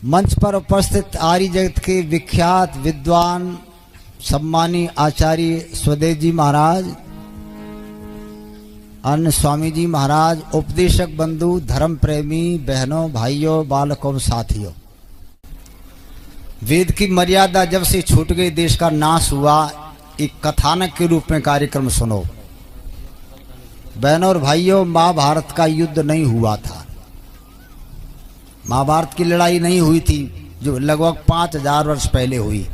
मंच पर उपस्थित आर्य जगत के विख्यात विद्वान सम्मानी आचार्य स्वदेश जी महाराज, अन्य स्वामी जी महाराज, उपदेशक बंधु, धर्म प्रेमी बहनों, भाइयों, बालकों, साथियों, वेद की मर्यादा जब से छूट गई, देश का नाश हुआ, एक कथानक के रूप में कार्यक्रम सुनो। बहनों और भाइयों, महाभारत का युद्ध नहीं हुआ था। महाभारत की लड़ाई नहीं हुई थी जो लगभग 5000 वर्ष पहले हुई।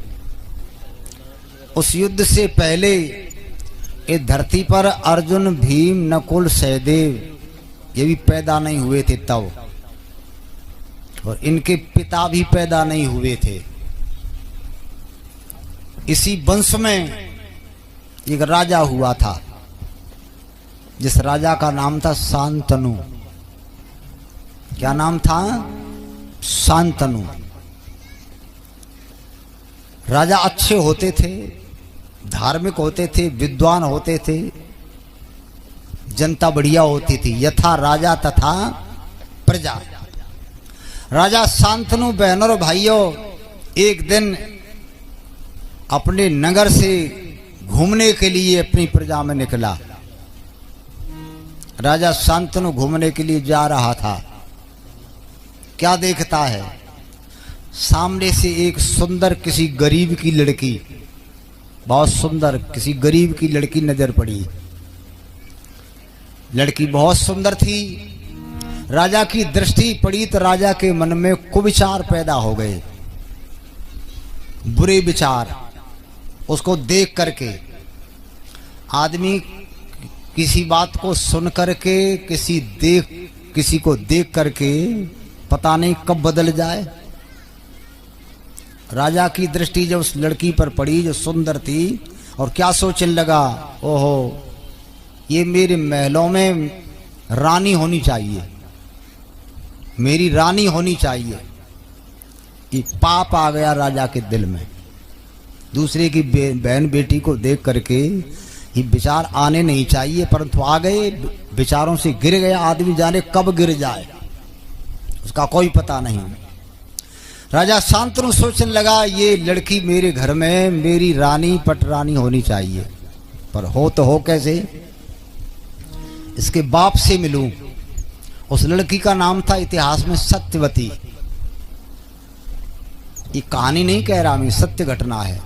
उस युद्ध से पहले इस धरती पर अर्जुन, भीम, नकुल, सहदेव ये भी पैदा नहीं हुए थे तब, और इनके पिता भी पैदा नहीं हुए थे। इसी वंश में एक राजा हुआ था, जिस राजा का नाम था शांतनु। क्या नाम था? शांतनु। राजा अच्छे होते थे, धार्मिक होते थे, विद्वान होते थे, जनता बढ़िया होती थी। यथा राजा तथा प्रजा। राजा शांतनु बहनों और भाइयों एक दिन अपने नगर से घूमने के लिए अपनी प्रजा में निकला। राजा शांतनु घूमने के लिए जा रहा था। क्या देखता है? सामने से एक सुंदर किसी गरीब की लड़की, बहुत सुंदर किसी गरीब की लड़की नजर पड़ी। लड़की बहुत सुंदर थी। राजा की दृष्टि पड़ी तो राजा के मन में कुविचार पैदा हो गए, बुरे विचार। उसको देख करके आदमी किसी बात को सुन करके, किसी को देख करके पता नहीं कब बदल जाए। राजा की दृष्टि जब उस लड़की पर पड़ी जो सुंदर थी, और क्या सोचने लगा, ओहो, ये मेरे महलों में रानी होनी चाहिए, मेरी रानी होनी चाहिए। ये पाप आ गया राजा के दिल में। दूसरे की बहन बेटी को देख करके ये विचार आने नहीं चाहिए, परंतु आ गए। विचारों से गिर गया। आदमी जाने कब गिर जाए, उसका कोई पता नहीं। राजा शांतनु सोचने लगा, ये लड़की मेरे घर में मेरी रानी पटरानी होनी चाहिए, पर हो तो हो कैसे? इसके बाप से मिलूं। उस लड़की का नाम था इतिहास में सत्यवती। ये कहानी नहीं कह रहा मैं, सत्य घटना है।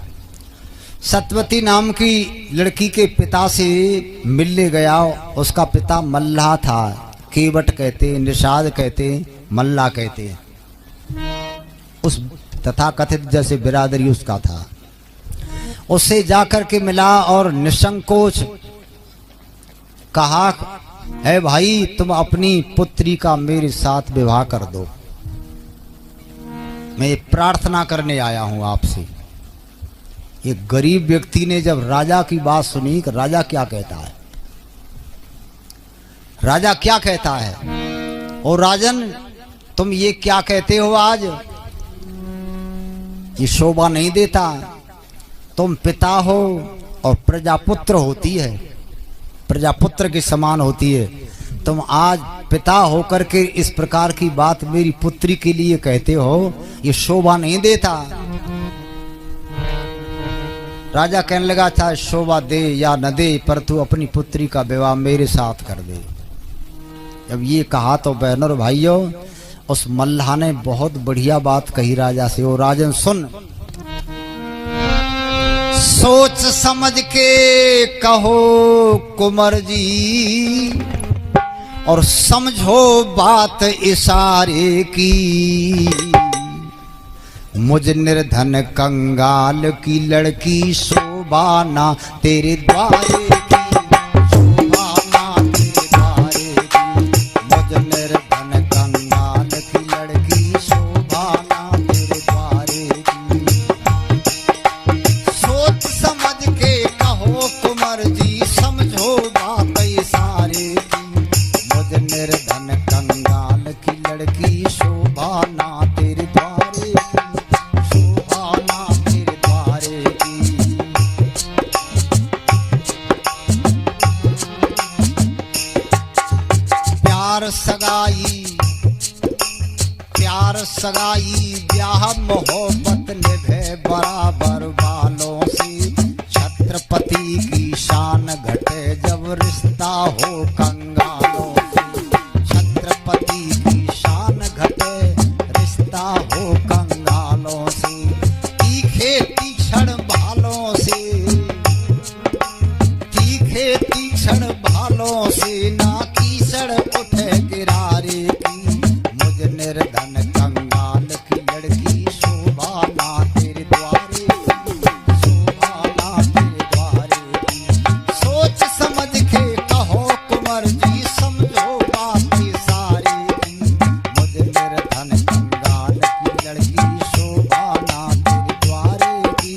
सत्यवती नाम की लड़की के पिता से मिलने गया। उसका पिता मल्लाह था। केवट कहते, निषाद कहते, मल्लाह कहते। उस तथाकथित जैसे बिरादरी उसका था। उससे जाकर के मिला और निसंकोच कहा, है भाई, तुम अपनी पुत्री का मेरे साथ विवाह कर दो। मैं प्रार्थना करने आया हूं आपसे। एक गरीब व्यक्ति ने जब राजा की बात सुनी, कि राजा क्या कहता है, राजा क्या कहता है, और राजन तुम ये क्या कहते हो आज? ये शोभा नहीं देता। तुम पिता हो और प्रजापुत्र होती है, प्रजापुत्र के समान होती है। तुम आज पिता होकर के इस प्रकार की बात मेरी पुत्री के लिए कहते हो, ये शोभा नहीं देता। राजा कहने लगा, चाहे शोभा दे या न दे, पर तू अपनी पुत्री का विवाह मेरे साथ कर दे। जब ये कहा तो बहनों और भाइयों, उस मल्लाह ने बहुत बढ़िया बात कही राजा से। ओ राजन सुन, सोच समझ के कहो कुंवर जी, और समझो बात इशारे की। मुझ निर्धन कंगाल की लड़की शोभा ना तेरे द्वारे की, शोभा ना तेरे द्वारे की। मुझ निर्धन कंगाल की लड़की शोभा ना तेरे द्वारे की। सोच समझ के कहो कुंवर जी, समझो बात इशारे की। मुझ निर्धन कंगाल की लड़की शोभा ना तेरे द्वारे की। प्यार सगाई प्यार सगाई ब्याह मोहब्बत निभे बराबर बालों से। छत्रपति की शान घटे जब रिश्ता हो कंगालों से। छत्रपति की शान घटे रिश्ता हो कंगालों से। तीखे तीक्ष्ण भालों से, तीखे तीक्ष्ण भालों से ना कीचड़ उठे गिरारे की। मुझ निर्धन कंगाल की लड़की शोभा ना तेरे द्वारे की, शोभा ना तेरे द्वारे की। सोच समझ के कहो कुंवर जी समझो बातें सारी की। मुझ निर्धन कंगाल की लड़की शोभा ना तेरे द्वारे की,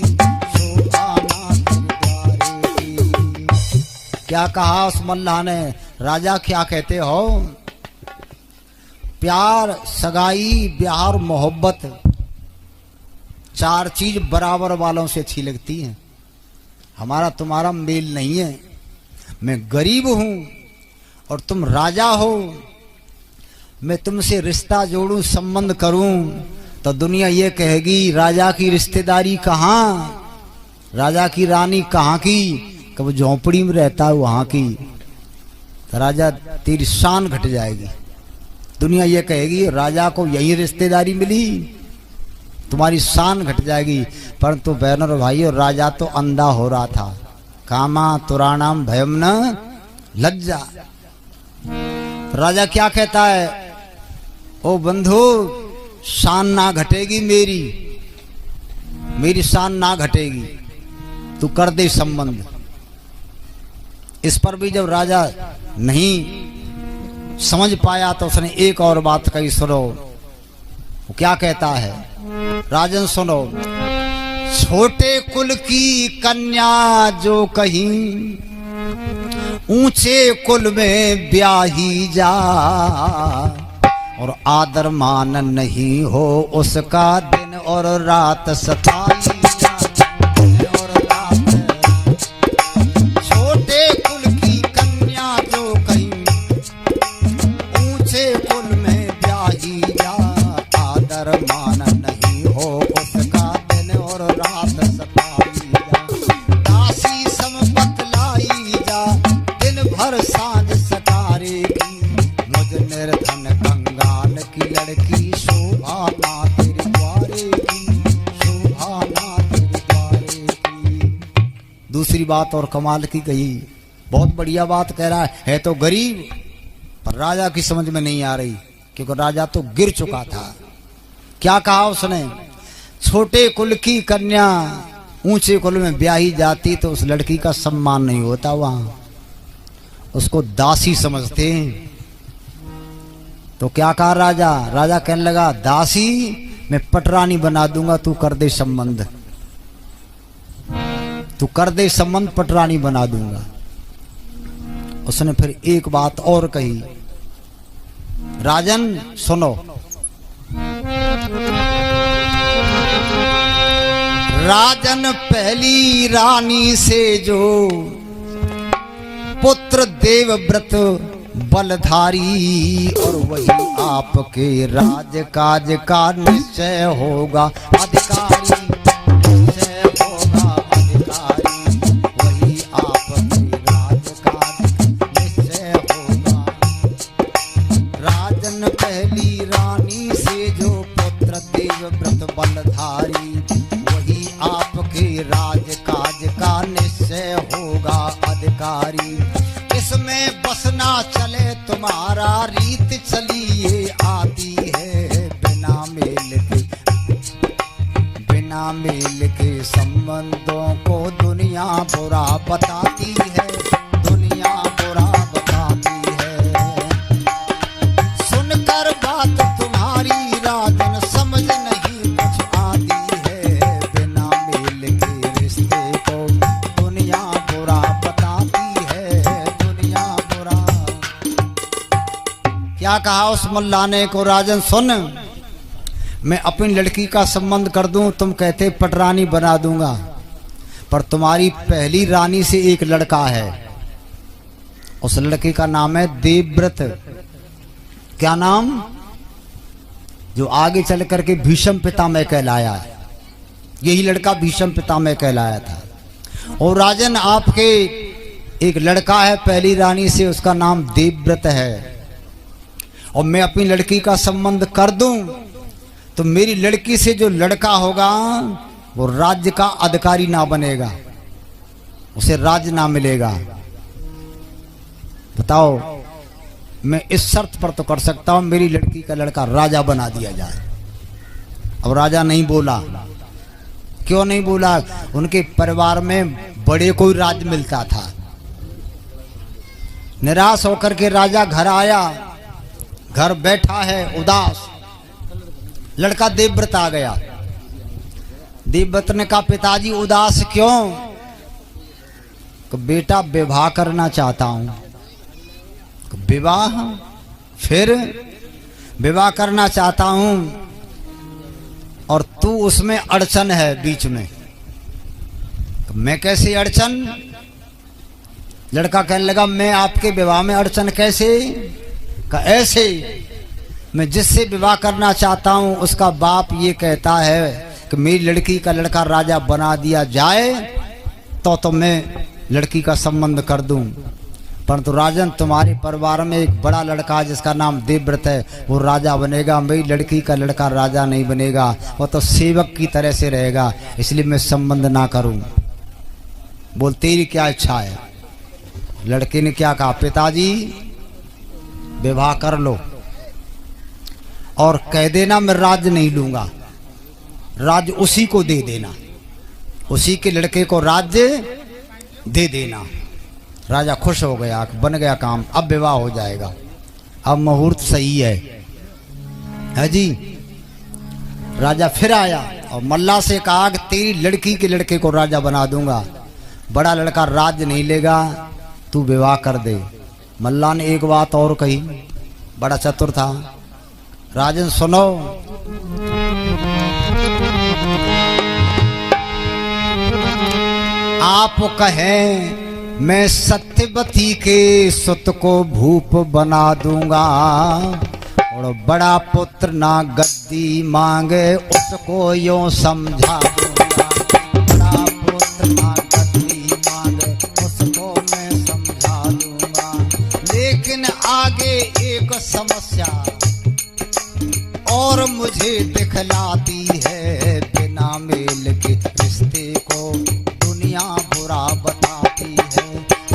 शोभा ना तेरे द्वारे की। क्या कहा उस मल्लाह ने? राजा क्या कहते हो? प्यार सगाई ब्याह और मोहब्बत चार चीज बराबर वालों से अच्छी लगती हैं। हमारा तुम्हारा मेल नहीं है। मैं गरीब हूं और तुम राजा हो। मैं तुमसे रिश्ता जोड़ूं, संबंध करूं तो दुनिया ये कहेगी राजा की रिश्तेदारी कहां, राजा की रानी कहां की? कब झोंपड़ी में रहता है वहां की। तो राजा तेरी शान घट जाएगी। दुनिया ये कहेगी राजा को यही रिश्तेदारी मिली, तुम्हारी शान घट जाएगी। परंतु बहनों और भाइयों, राजा तो अंधा हो रहा था। कामा तुराणाम भयम न लज्जा। राजा क्या कहता है? ओ बंधु, शान ना घटेगी मेरी, मेरी शान ना घटेगी, तू कर दे संबंध। इस पर भी जब राजा नहीं समझ पाया तो उसने एक और बात कही, सुनो वो क्या कहता है। राजन सुनो, छोटे कुल की कन्या जो कहीं ऊंचे कुल में ब्याही जा, और आदर मान नहीं हो उसका दिन और रात सताई जा। और रात छोटे कुल की कन्या जो कहीं ऊंचे कुल में ब्याही जा, आदर मान नहीं हो उसका दिन और रात सताई जा। दासी संपत लाई जा दिन भर सांझ सकारे की। मुझ निर्धन कंगाल की लड़की शोभा ना तेरे द्वारे की, शोभा ना तेरे द्वारे की। दूसरी बात और कमाल की कही, बहुत बढ़िया बात कह रहा है तो गरीब, पर राजा की समझ में नहीं आ रही क्योंकि राजा तो गिर चुका था। क्या कहा उसने? छोटे कुल की कन्या ऊंचे कुल में ब्याही जाती तो उस लड़की का सम्मान नहीं होता, वहां उसको दासी समझते हैं। तो क्या कहा राजा? राजा कहने लगा दासी मैं पटरानी बना दूंगा, तू कर दे संबंध, तू कर दे संबंध, पटरानी बना दूंगा। उसने फिर एक बात और कही, राजन सुनो, राजन पहली रानी से जो पुत्र देवव्रत बलधारी, और वही आपके राज काज का निश्चय होगा अधिकारी, निश्चय होगा अधिकारी। वही आपके राज काज निश्चय होगा। राजन पहली रानी से जो पुत्र देवव्रत बलधारी, वही आपके राज काज का निश्चय होगा अधिकारी। इसमें बसना चले तुम्हारा रीत चली ये आती है, बिना मेल के, बिना मेल के संबंधों को दुनिया बुरा बताती है, दुनिया बुरा बताती है। सुनकर बात तुम्हारी राजन समझ नहीं कुछ आती है, बिना मेल के रिश्ते को दुनिया बुरा बताती है, दुनिया बुरा। क्या कहा उस मुल्ला ने को? राजन सुन, मैं अपनी लड़की का संबंध कर दूं, तुम कहते पटरानी बना दूंगा, पर तुम्हारी पहली रानी से एक लड़का है, उस लड़के का नाम है देवव्रत। क्या नाम? जो आगे चल करके भीष्म पितामह कहलाया है। यही लड़का भीष्म पितामह कहलाया था। और राजन आपके एक लड़का है पहली रानी से, उसका नाम देवव्रत है, और मैं अपनी लड़की का संबंध कर दूं तो मेरी लड़की से जो लड़का होगा वो राज्य का अधिकारी ना बनेगा, उसे राज्य ना मिलेगा। बताओ, मैं इस शर्त पर तो कर सकता हूं मेरी लड़की का लड़का राजा बना दिया जाए। अब राजा नहीं बोला। क्यों नहीं बोला? उनके परिवार में बड़े कोई राज्य मिलता था। निराश होकर के राजा घर आया, घर बैठा है उदास। लड़का देवव्रत आ गया। देवव्रत ने कहा, पिताजी उदास क्यों? तो बेटा विवाह करना चाहता हूं। तो विवाह? फिर विवाह करना चाहता हूं और तू उसमें अड़चन है बीच में। तो मैं कैसे अड़चन? लड़का कहने लगा, मैं आपके विवाह में अड़चन कैसे? का ऐसे, मैं जिससे विवाह करना चाहता हूं उसका बाप ये कहता है कि मेरी लड़की का लड़का राजा बना दिया जाए तो मैं लड़की का संबंध कर दूं। परंतु राजन, तुम्हारे परिवार में एक बड़ा लड़का है जिसका नाम देवव्रत है, वो राजा बनेगा। मेरी लड़की का लड़का राजा नहीं बनेगा, वो तो सेवक की तरह से रहेगा, इसलिए मैं संबंध ना करूं। बोल, तेरी क्या इच्छा है? लड़के ने क्या कहा, पिताजी विवाह कर लो और कह देना मैं राज्य नहीं लूंगा, राज्य उसी को दे देना, उसी के लड़के को राज्य दे देना। राजा खुश हो गया, बन गया काम, अब विवाह हो जाएगा, अब मुहूर्त सही है जी। राजा फिर आया और मल्ला से कहा कि तेरी लड़की के लड़के को राजा बना दूंगा, बड़ा लड़का राज्य नहीं लेगा, तू विवाह कर दे। मल्ला ने एक बात और कही, बड़ा चतुर था। राजन सुनो, आप कहें मैं सत्यवती के सुत को भूप बना दूंगा और बड़ा पुत्र ना गद्दी मांगे उसको यूं समझा दूंगा। बड़ा पुत्र ना गद्दी मांगे उसको मैं समझा दूंगा। लेकिन आगे एक समस्या और मुझे दिखलाती है, बिना मेल के रिश्ते को दुनिया बुरा बताती है।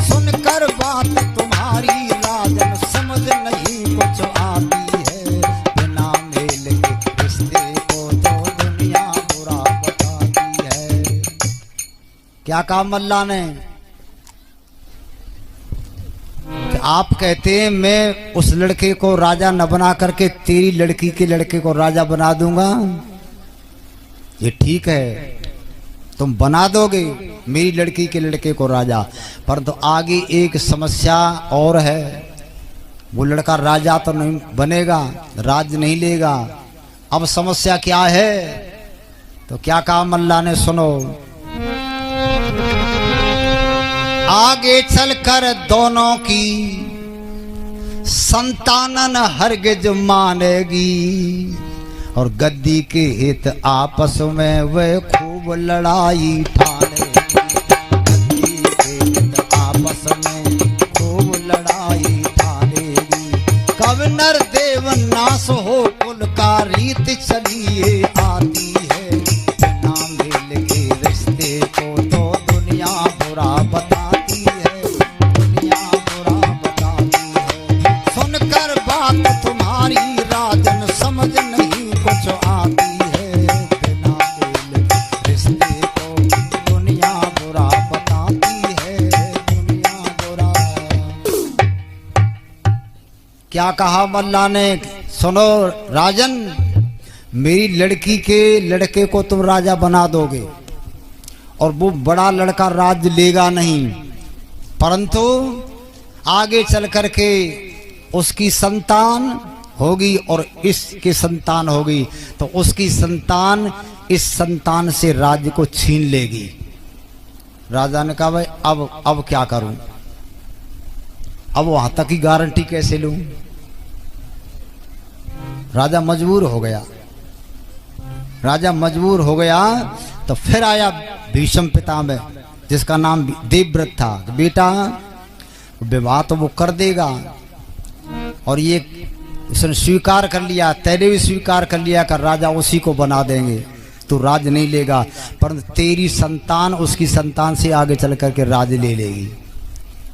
सुनकर बात तुम्हारी राजन समझ नहीं कुछ आती है, बिना मेल के रिश्ते को तो दुनिया बुरा बताती है। क्या कहा मल्ला ने? आप कहते हैं मैं उस लड़के को राजा न बना करके तेरी लड़की के लड़के को राजा बना दूंगा। ये ठीक है, तुम बना दोगे मेरी लड़की के लड़के को राजा, परंतु आगे एक समस्या और है। वो लड़का राजा तो नहीं बनेगा, राज्य नहीं लेगा। अब समस्या क्या है? तो क्या कहा मल्ला ने, सुनो। आगे चलकर दोनों की संतानन हरगिज मानेगी और गद्दी के हित आपस में वे खूब लड़ाई ठानेगी। गद्दी के हित आपस में खूब लड़ाई ठानेगी। कब नर देव नाश हो कुल का रीत चलिए आती है, बिना मेल के रिश्ते को तो दुनिया बुरा बताती है, दुनिया बुरा बताती है। सुनकर बात तुम्हारी राजन समझ नहीं कुछ आती है, बिना मेल रिश्ते को दुनिया बुरा बताती है, दुनिया बुरा। क्या कहा मल्ला ने? सुनो राजन, मेरी लड़की के लड़के को तुम राजा बना दोगे और वो बड़ा लड़का राज्य लेगा नहीं, परंतु आगे चल करके उसकी संतान होगी और इसकी संतान होगी, तो उसकी संतान इस संतान से राज्य को छीन लेगी। राजा ने कहा, भाई अब क्या करूं? अब वहां तक की गारंटी कैसे लूं? राजा मजबूर हो गया। राजा मजबूर हो गया तो फिर आया भीष्म पितामह, जिसका नाम देवव्रत था। बेटा विवाह तो वो कर देगा, और ये उसने स्वीकार कर लिया, तेरे भी स्वीकार कर लिया कर राजा उसी को बना देंगे, तू राज नहीं लेगा, परंतु तेरी संतान उसकी संतान से आगे चल करके राज ले लेगी।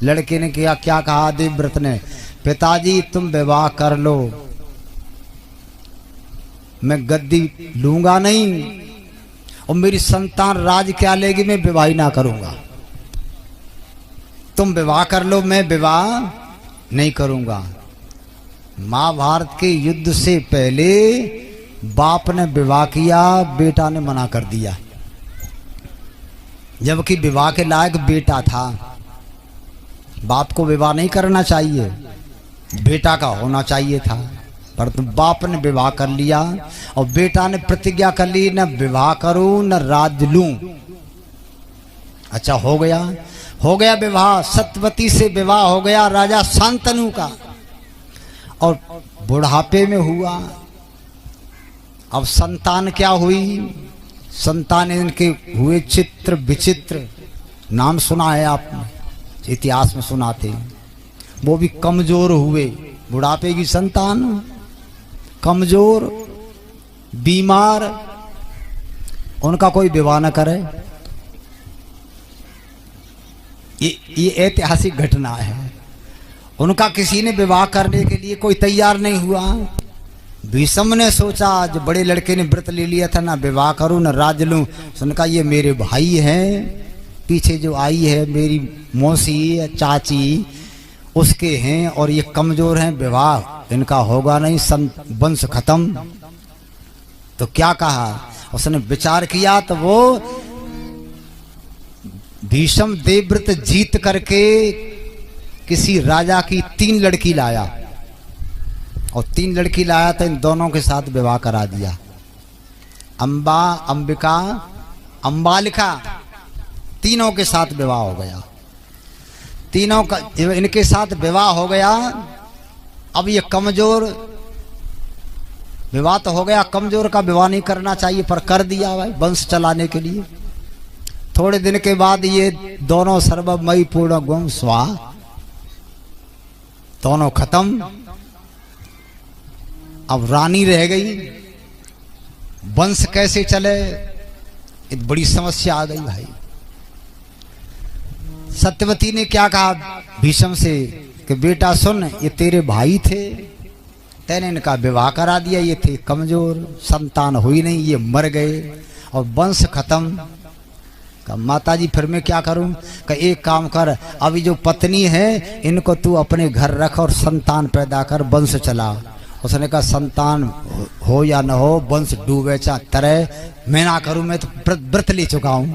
लड़के ने क्या कहा देवव्रत ने, पिताजी तुम विवाह कर लो, मैं गद्दी लूंगा नहीं, और मेरी संतान राज क्या लेगी, मैं विवाह ना करूंगा। तुम विवाह कर लो, मैं विवाह नहीं करूंगा। महाभारत के युद्ध से पहले बाप ने विवाह किया, बेटा ने मना कर दिया, जबकि विवाह के लायक बेटा था। बाप को विवाह नहीं करना चाहिए, बेटा का होना चाहिए था, पर तुम बाप ने विवाह कर लिया, और बेटा ने प्रतिज्ञा कर ली न विवाह करूं न राज लूं। अच्छा हो गया विवाह, सत्यवती से विवाह हो गया राजा शांतनु का, और बुढ़ापे में हुआ। अब संतान क्या हुई, संतान इनके हुए चित्र विचित्र, नाम सुना है आपने, इतिहास में सुनाते, वो भी कमजोर हुए। बुढ़ापे की संतान कमजोर बीमार, उनका कोई विवाह न करे, ये ऐतिहासिक घटना है। उनका किसी ने विवाह करने के लिए कोई तैयार नहीं हुआ। भीष्म ने सोचा, जो बड़े लड़के ने व्रत ले लिया था, ना विवाह करूं ना राज लूं, उनका ये मेरे भाई हैं, पीछे जो आई है मेरी मौसी चाची उसके हैं, और ये कमजोर हैं, विवाह इनका होगा नहीं, वंश खत्म। तो क्या कहा, उसने विचार किया, तो वो भीष्म देवव्रत जीत करके किसी राजा की 3 लड़की लाया, और 3 लड़की लाया तो इन दोनों के साथ विवाह करा दिया। अंबा, अंबिका, अंबालिका, तीनों के साथ विवाह हो गया। तीनों का इनके साथ विवाह हो गया। अब ये कमजोर, विवाह तो हो गया, कमजोर का विवाह नहीं करना चाहिए, पर कर दिया भाई वंश चलाने के लिए। थोड़े दिन के बाद ये दोनों सर्वमयी पूर्ण गुण स्वाहा, दोनों खत्म। अब रानी रह गई, वंश कैसे चले, एक बड़ी समस्या आ गई भाई। सत्यवती ने क्या कहा भीष्म से कि बेटा सुन, ये तेरे भाई थे, तेने इनका विवाह करा दिया, ये थे कमजोर, संतान हुई नहीं, ये मर गए और वंश खत्म। माता जी फिर मैं क्या करूं, कि एक काम कर, अभी जो पत्नी है इनको तू अपने घर रख और संतान पैदा कर, वंश चला। उसने कहा संतान हो या न हो, वंश डूबे चाहे तरे, मैं ना करूं, मैं तो व्रत ले चुका हूं।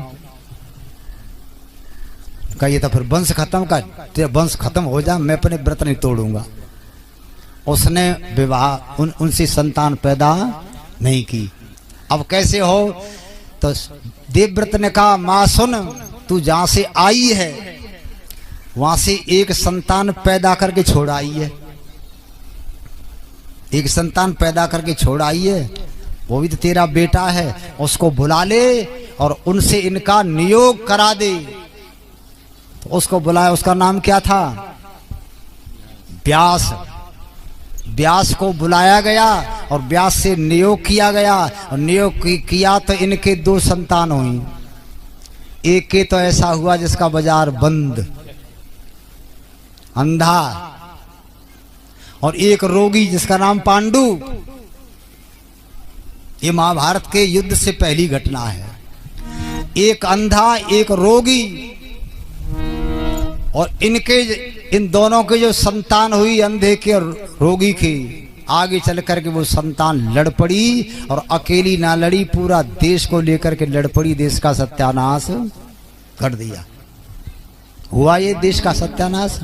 कहिए तो फिर वंश खत्म का, तेरा वंश खत्म हो जा, मैं अपने व्रत नहीं तोड़ूंगा। उसने विवाह उनसे संतान पैदा नहीं की। अब कैसे हो, तो देवव्रत ने कहा मां सुन, तू जहां से आई है वहां से एक संतान पैदा करके छोड़ आई है, एक संतान पैदा करके छोड़ आई है, वो भी तो तेरा बेटा है, उसको बुला ले और उनसे इनका नियोग करा दे। तो उसको बुलाया, उसका नाम क्या था, व्यास। व्यास को बुलाया गया और व्यास से नियोग किया गया, और नियोग किया तो इनके 2 संतान हुई। एक के तो ऐसा हुआ जिसका बाजार बंद, अंधा, और एक रोगी जिसका नाम पांडु। ये महाभारत के युद्ध से पहली घटना है। एक अंधा, एक रोगी, और इन दोनों के जो संतान हुई, अंधे के और रोगी की, आगे चल करके वो संतान लड़ पड़ी, और अकेली ना लड़ी, पूरा देश को लेकर के लड़ पड़ी, देश का सत्यानाश कर दिया। हुआ ये देश का सत्यानाश।